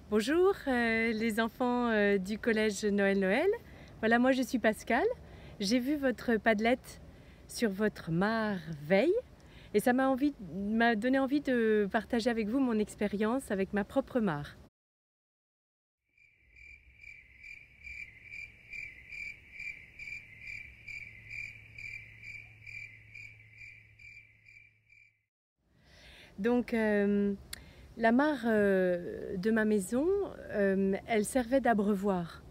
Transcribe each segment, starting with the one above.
Bonjour les enfants du collège Noël. Voilà, moi je suis Pascal. J'ai vu votre Padlet sur votre mare veille et ça m'a donné envie de partager avec vous mon expérience avec ma propre mare. Donc la mare de ma maison, elle servait d'abreuvoir.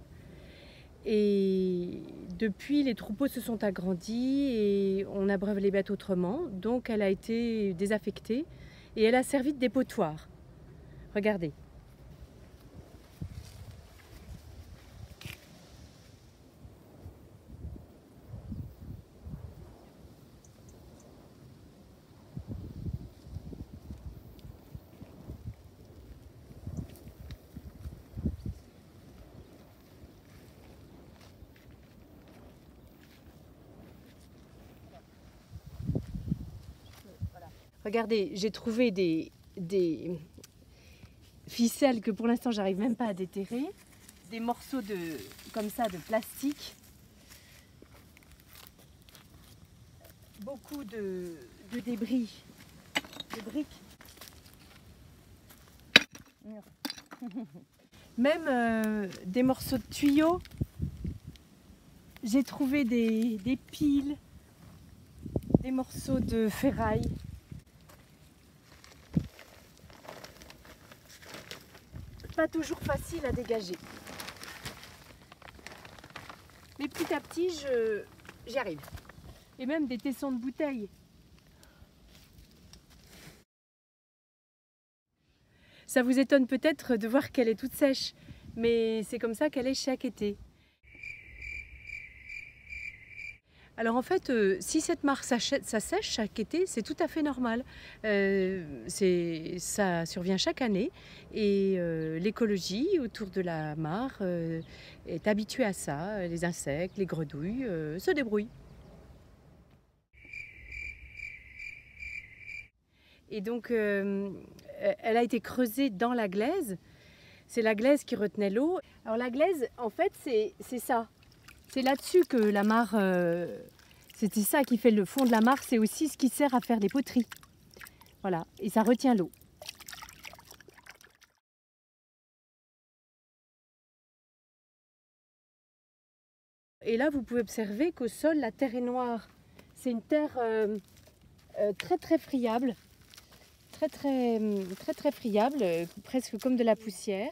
Et depuis, les troupeaux se sont agrandis et on abreuve les bêtes autrement. Donc elle a été désaffectée et elle a servi de dépotoir. Regardez. Regardez, j'ai trouvé des ficelles que pour l'instant j'arrive même pas à déterrer, des morceaux comme ça de plastique, beaucoup de débris, de briques, même des morceaux de tuyaux. J'ai trouvé des piles, des morceaux de ferraille. Pas toujours facile à dégager. Mais petit à petit, j'y arrive. Et même des tessons de bouteilles. Ça vous étonne peut-être de voir qu'elle est toute sèche, mais c'est comme ça qu'elle est chaque été. Alors en fait, si cette mare ça sèche chaque été, c'est tout à fait normal. Ça survient chaque année et l'écologie autour de la mare est habituée à ça. Les insectes, les grenouilles se débrouillent. Et donc elle a été creusée dans la glaise. C'est la glaise qui retenait l'eau. Alors la glaise, en fait, c'est ça. C'est là-dessus que la mare, c'était ça qui fait le fond de la mare, c'est aussi ce qui sert à faire des poteries. Voilà, et ça retient l'eau. Et là, vous pouvez observer qu'au sol, la terre est noire. C'est une terre très très friable, très friable, presque comme de la poussière.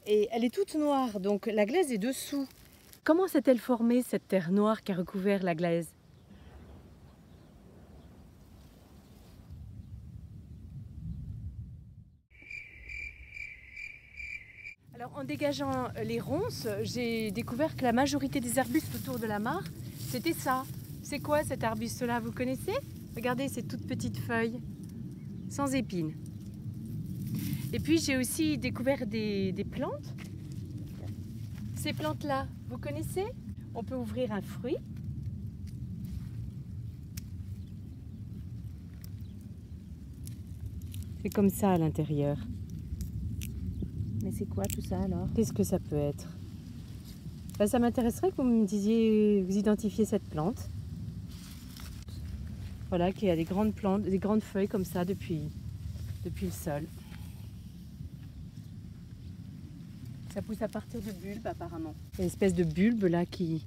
Et elle est toute noire, donc la glaise est dessous. Comment s'est-elle formée, cette terre noire qui a recouvert la glaise ? Alors, en dégageant les ronces, j'ai découvert que la majorité des arbustes autour de la mare, c'était ça. C'est quoi cet arbuste-là, vous connaissez ? Regardez ces toutes petites feuilles, sans épines. Et puis j'ai aussi découvert des plantes. Ces plantes-là, vous connaissez ? On peut ouvrir un fruit. C'est comme ça à l'intérieur. Mais c'est quoi tout ça alors ? Qu'est-ce que ça peut être ? Ben, ça m'intéresserait que vous me disiez, vous identifiez cette plante. Voilà, qui a des grandes plantes, des grandes feuilles comme ça depuis le sol. Ça pousse à partir de bulbes apparemment. Il y a une espèce de bulbe là qui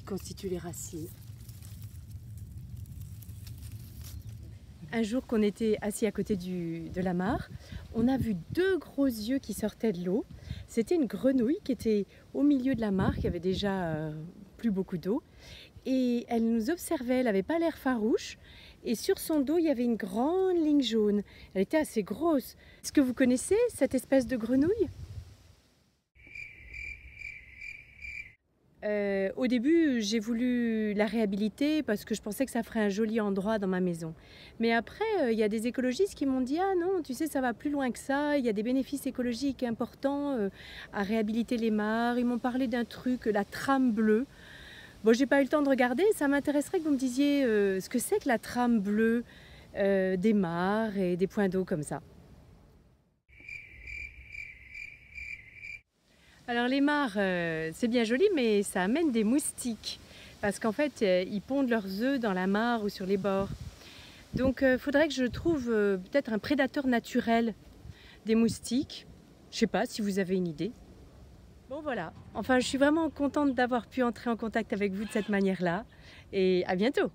constitue les racines. Un jour qu'on était assis à côté de la mare, on a vu deux gros yeux qui sortaient de l'eau. C'était une grenouille qui était au milieu de la mare, qui avait déjà plus beaucoup d'eau. Et elle nous observait, elle n'avait pas l'air farouche. Et sur son dos, il y avait une grande ligne jaune. Elle était assez grosse. Est-ce que vous connaissez cette espèce de grenouille ? Au début, j'ai voulu la réhabiliter parce que je pensais que ça ferait un joli endroit dans ma maison. Mais après, il y a des écologistes qui m'ont dit « Ah non, tu sais, ça va plus loin que ça, il y a des bénéfices écologiques importants à réhabiliter les mares. » Ils m'ont parlé d'un truc, la trame bleue. Bon, j'ai pas eu le temps de regarder, ça m'intéresserait que vous me disiez ce que c'est que la trame bleue des mares et des points d'eau comme ça. Alors les mares, c'est bien joli, mais ça amène des moustiques. Parce qu'en fait, ils pondent leurs œufs dans la mare ou sur les bords. Donc il faudrait que je trouve peut-être un prédateur naturel des moustiques. Je ne sais pas si vous avez une idée. Bon voilà, enfin je suis vraiment contente d'avoir pu entrer en contact avec vous de cette manière-là. Et à bientôt!